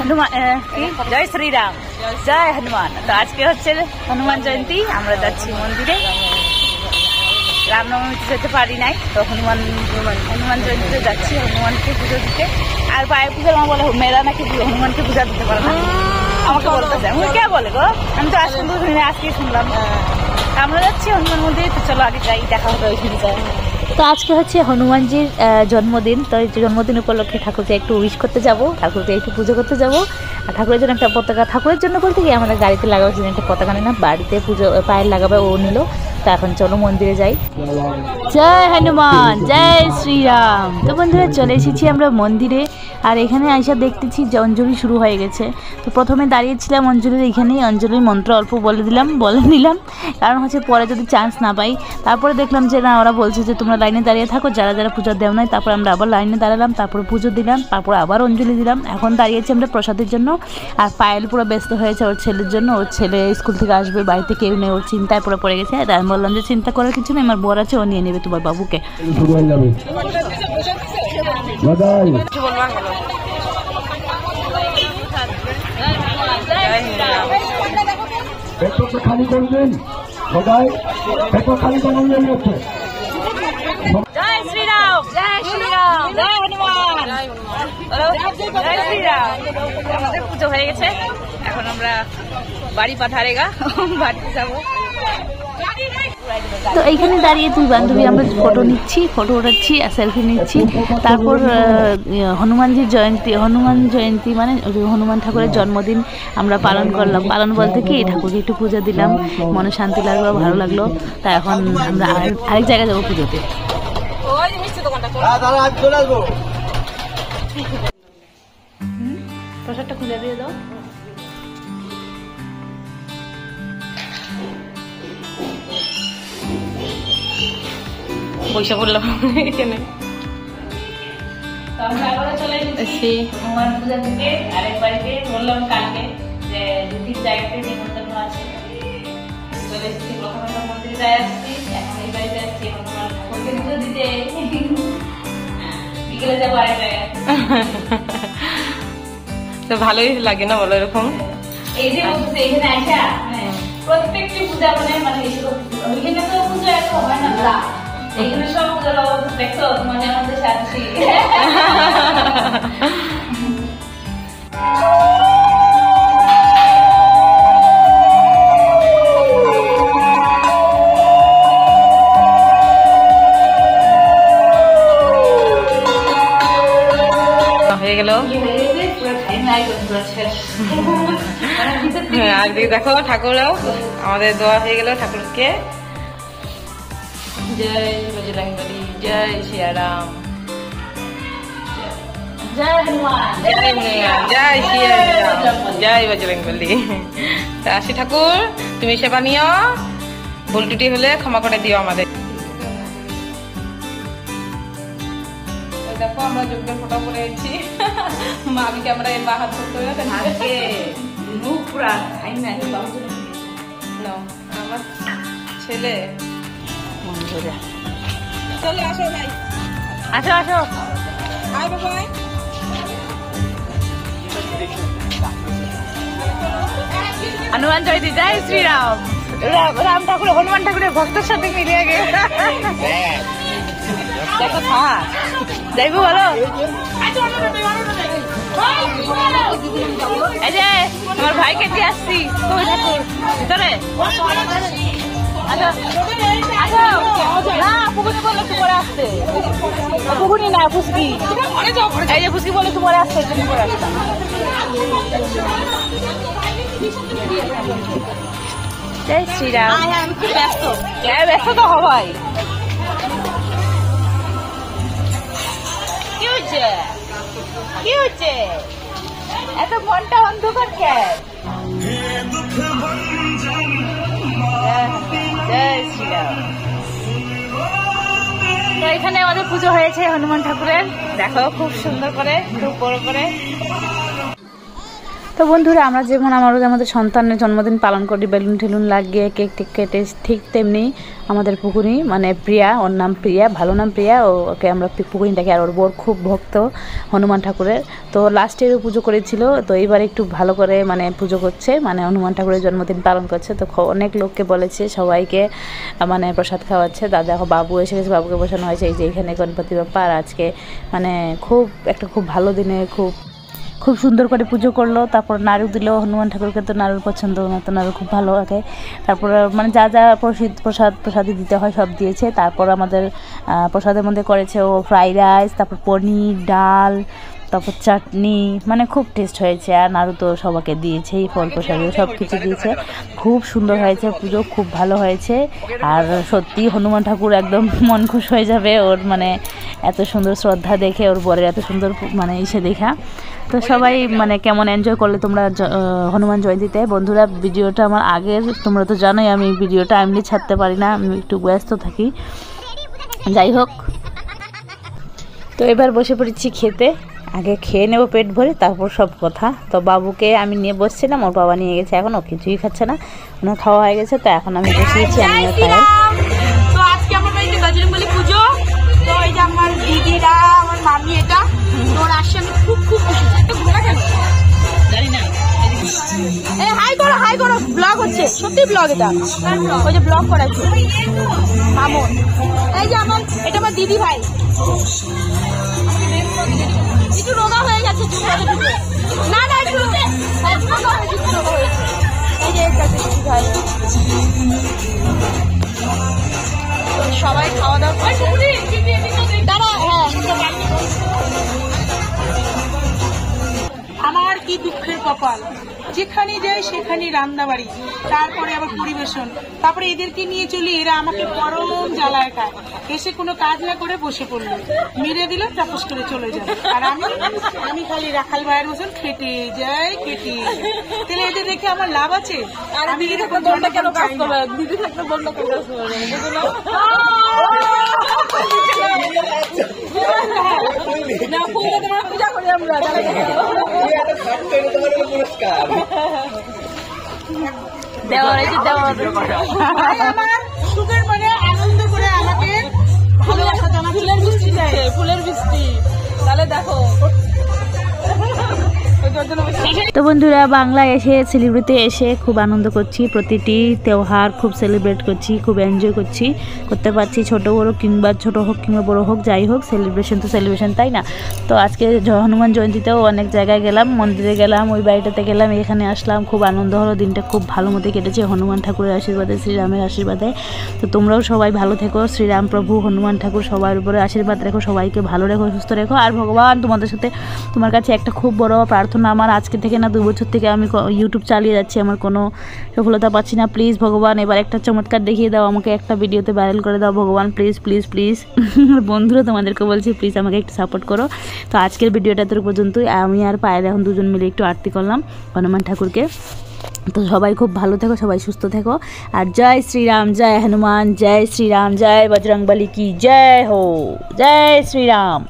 হনুমান জয় শ্রীরাম, জয় হনুমান। তো আজকে হচ্ছে হনুমান জয়ন্তী, আমরা যাচ্ছি মন্দিরে। রামনবমীতে যেতে পারি নাই, তো হনুমান জয়ন্তীতে যাচ্ছি হনুমানকে পুজো দিতে। আর পায়ে পুজো মা বলে মেয়েরা নাকি হনুমানকে পূজা দিতে পারে না, আমাকে বলতেছে। আমি কে বলে গো, আমি তো আজ কিন্তু আজকেই শুনলাম। আমরা যাচ্ছি হনুমান মন্দিরে, তো চলো আগে যাই, দেখা হবে ওইখানে যাই। তো আজকে হচ্ছে হনুমানজির জন্মদিন, তো এই জন্মদিন উপলক্ষে ঠাকুরকে একটু উইশ করতে যাবো, ঠাকুরকে একটু পুজো করতে যাবো। আর ঠাকুরের জন্য একটা পতাকা, ঠাকুরের জন্য বলতে গিয়ে আমাদের গাড়িতে লাগাবার জন্য একটা পতাকা নিলাম, বাড়িতে পুজো পায়ের লাগাবে ও নিল। তো এখন চলো মন্দিরে যাই। জয় হনুমান, জয় শ্রীরাম। তো বন্ধুরা চলে এসেছি আমরা মন্দিরে, আর এখানে আইসা দেখতেছি যে অঞ্জলি শুরু হয়ে গেছে। তো প্রথমে দাঁড়িয়েছিলাম অঞ্জলির এখানেই, অঞ্জলির মন্ত্র অল্প বলে নিলাম, কারণ হচ্ছে পরে যদি চান্স না পাই। তারপরে দেখলাম যে না, ওরা বলছে যে তোমরা লাইনে দাঁড়িয়ে থাকো, যারা যারা পুজো দেও নাই। তারপর আমরা আবার লাইনে দাঁড়ালাম, তারপরে পুজো দিলাম, তারপর আবার অঞ্জলি দিলাম। এখন দাঁড়িয়েছি আমরা প্রসাদের জন্য। আর পায়েল পুরো ব্যস্ত হয়েছে ওর ছেলের জন্য, ওর ছেলে স্কুল থেকে আসবে, বাড়িতে কেউ নেই, ওর চিন্তায় পুরো পড়ে গেছে। আমি বললাম যে চিন্তা করার কিছু নেই, আমার বর আছে, ও নিয়ে নেবে তোমার বাবুকে। খালি করবেন সবাই, খালি করবেন। জয় শ্রীরাম, জয় শ্রীরাম, জয় হনুমান, জয় শ্রীরাম। আমাদের পুজো হয়ে গেছে, এখন আমরা বাড়ি পাঠারেগা, বাড়িতে যাবো। তো এইখানে দাঁড়িয়ে দুই বান্ধবী আমরা ফটো ওঠাচ্ছি আর সেলফি নিচ্ছি। তারপর হনুমান জয়ন্তী মানে হনুমান ঠাকুরের জন্মদিন আমরা পালন করলাম। পালন বলতে কি, ঠাকুরকে একটু পূজা দিলাম, মনে শান্তি লাগলো, ভালো লাগলো। তা এখন আমরা আরেক জায়গায় যাবো পুজোতে। প্রসাদটা খুলে দিয়ে দাও। বৈশা পড়লাম এখানে। আমরা আবারও চলে এসেছি হনুমান পূজা থেকে আরেক বাড়িতে। বললাম কালকে যে দুটির জায়গাতে নিমন্ত্রণ আছে, চলে এসেছি। প্রথমে তো মন্দিরে আসছি, এখন এই বাড়িতে আসছি হনুমান ঠাকুরকে পুজো দিতে। বিকেলে যাবো আরেক জায়গায়। তো ভালোই লাগে না বলো এরকম? এই যে বলছে এখানে আসা প্রত্যেকটি পূজা মানে ওইখানে তো পুজো এত হয় না, এইখানে সব পূজা দেখছো মানে আমাদের সাথে। হয়ে গেল। আর দেখো ঠাকুরও আমাদের দোয়া হয়ে গেল ঠাকুরকে। জয় বজরংবলী, জয় শ্রীরাম, জয় হনুমান, জয় শ্রীরাম, জয় বজরংবলী। তা আসি ঠাকুর, তুমি সেবা নিও, ভুল টুটি হলে ক্ষমা করে দিও আমাদের। দেখো আমরা যজ্ঞের ফটো করেছি, মামি ক্যামেরায় বাহার করতে হবে। আমার ছেলে চলে আসো ভাই, আসো আসো। হনুমান জয়ন্তী, জয় শ্রীরাম। রাম ঠাকুর হনুমান ঠাকুরের ভক্তের সাথে মিলিয়ে গেছে। দেখো থাক যাইবো বলো। এই যে আমার ভাইকে দিয়ে আসছি, কই ঠাকুর ভিতরে। না পুকুনি বলে একটু পরে আসতে, পুকুনি না ফুসকি, এই যে ফুসকি বলে একটু পরে আসতে, তুমি পরে আসতাম। জয় শ্রীরাম। ব্যস্ত তো হবাই। কি হচ্ছে এত মনটা অন্ধকার কেন? জয় শ্রীরাম। তো এখানে আমাদের পুজো হয়েছে হনুমান ঠাকুরের, দেখো খুব সুন্দর করে, খুব বড় করে। তো তো বন্ধুরা আমরা যেমন আমাদের সন্তানের জন্মদিন পালন করি বেলুন টেলুন লাগিয়ে কেক টেক কেটে, ঠিক তেমনি আমাদের পুকুরি মানে প্রিয়া, ওর নাম প্রিয়া, ভালো নাম প্রিয়া, ওকে আমরা পুকুরিটাকে, আর ওর বোর খুব ভক্ত হনুমান ঠাকুরের। তো লাস্ট ইয়ারও পুজো করেছিল, তো এইবার একটু ভালো করে মানে পুজো করছে, মানে হনুমান ঠাকুরের জন্মদিন পালন করছে। তো অনেক লোককে বলেছে, সবাইকে মানে প্রসাদ খাওয়াচ্ছে। দাদা বাবু এসে গেছে, বাবুকে বসানো হয়েছে এই যে এখানে গণপতি বাপ্পা। আর আজকে মানে খুব ভালো দিনে খুব সুন্দর করে পুজো করলো। তারপর নাড়ু দিল হনুমান ঠাকুরকে, তো নাড়ুর পছন্দ না, তো নাড়ু খুব ভালো লাগে। তারপর মানে যা প্রসাদই দিতে হয় সব দিয়েছে। তারপর আমাদের প্রসাদের মধ্যে করেছে ও ফ্রাইড রাইস, তারপর পনির, ডাল, তারপর চাটনি, মানে খুব টেস্ট হয়েছে। আর নাড়ু তো সবাইকে দিয়েছে, ফল প্রসাদ সব কিছু দিয়েছে। খুব সুন্দর হয়েছে পুজো, খুব ভালো হয়েছে। আর সত্যি হনুমান ঠাকুর একদম মন খুশ হয়ে যাবে ওর মানে এত সুন্দর শ্রদ্ধা দেখে, ওর বরের এত সুন্দর মানে ইসে দেখা। তো সবাই মানে কেমন এনজয় করলে তোমরা হনুমান জয়ন্তীতে। বন্ধুরা ভিডিওটা আমার আগের, তোমরা তো জানোই আমি ভিডিওটা এমনি ছাড়তে পারি না, আমি একটু ব্যস্ত থাকি। যাই হোক, তো এবার বসে পড়েছি খেতে। আগে খেয়ে নেবো পেট ভরে, তারপর সব কথা। তো বাবুকে আমি নিয়ে বসছিলাম, ওর বাবা নিয়ে গেছে, এখন ও কিছুই খাচ্ছে না, ওনার খাওয়া হয়ে গেছে। তো এখন আমি বসিয়েছি, আমিও খাই। তো আজকে আমার বাড়িতে বজরংবলী পুজো। তো এই যে আমার দিদিরা, আমার মামি, এটা তোর আসছে, আমি খুব খুশি। একটু ঘোরা কেন জানি না, হাই করো, ব্লগ হচ্ছে, সত্যি ব্লগ এটা, ওই যে ব্লগ করাচ্ছে মামুন। এই যে এটা আমার দিদি ভাই, একটু রোগা হয়ে গেছে, না একটু রোগা হয়েছে। এই যে দিদি ভাই, সবাই খাওয়া দাওয়া করছে। আমার কি দুঃখের কপাল, যেখানে যাই সেখানে রান্নাবাড়ি, তারপরে আবার পরিবেশন, তারপরে এদেরকে নিয়ে চলি, এরা আমাকে পরম জ্বালায় খায়। এসে কোনো কাজ না করে বসে পড়লো, মেরে দিল, চাপস করে চলে যাবে। আর আমি খালি রাখাল ভাইয়ের মতন খেটে যাই। তাহলে এদের রেখে আমার লাভ আছে? আমি এরকম কেন কাজ করবো? দিদি থাকলে বন্ধ করে কাজ করবে না, পূজা করি আমরা। আমার সুখের মনে আনন্দ করে আমাকে ভালোবাসা জানা, ফুলের বৃষ্টি। তাহলে দেখো, তো বন্ধুরা বাংলা এসে সেলিব্রেটে এসে খুব আনন্দ করছি, প্রতিটি তেওহার খুব সেলিব্রেট করছি, খুব এনজয় করতে পারছি। ছোট বড় কিংবা ছোট হোক কিংবা বড় হোক, যাই হোক সেলিব্রেশন তো সেলিব্রেশন, তাই না? তো আজকে হনুমান জয়ন্তীতেও অনেক জায়গায় গেলাম, মন্দিরে গেলাম, ওই বাড়িটাতে গেলাম, এখানে আসলাম, খুব আনন্দ হলো। দিনটা খুব ভালো মতো কেটেছে হনুমান ঠাকুরের আশীর্বাদে, শ্রীরামের আশীর্বাদে। তো তোমরাও সবাই ভালো থেকো, শ্রীরাম প্রভু হনুমান ঠাকুর সবার উপরে আশীর্বাদ রেখো, সবাইকে ভালো রেখো, সুস্থ রেখো। আর ভগবান তোমার কাছে একটা খুব বড় প্রার্থনা আমার, আজকে থেকে না 2 বছর থেকে আমি ইউটিউব চালিয়ে যাচ্ছি, আমার কোনো সফলতা পাচ্ছি না। প্লিজ ভগবান এবার একটা চমৎকার দেখিয়ে দাও, আমাকে একটা ভিডিওতে ভাইরাল করে দাও ভগবান, প্লিজ প্লিজ প্লিজ। বন্ধুরা তোমাদেরকে বলছি প্লিজ আমাকে একটু সাপোর্ট করো। তো আজকের ভিডিওটা তোর পর্যন্তই। আমি আর পায়েল এখন দুজন মিলে একটু আরতি করলাম হনুমান ঠাকুরকে। তো সবাই খুব ভালো থেকো, সবাই সুস্থ থেকো। আর জয় শ্রীরাম, জয় হনুমান, জয় শ্রীরাম, জয় বজরংবলী কি জয় হো, জয় শ্রীরাম।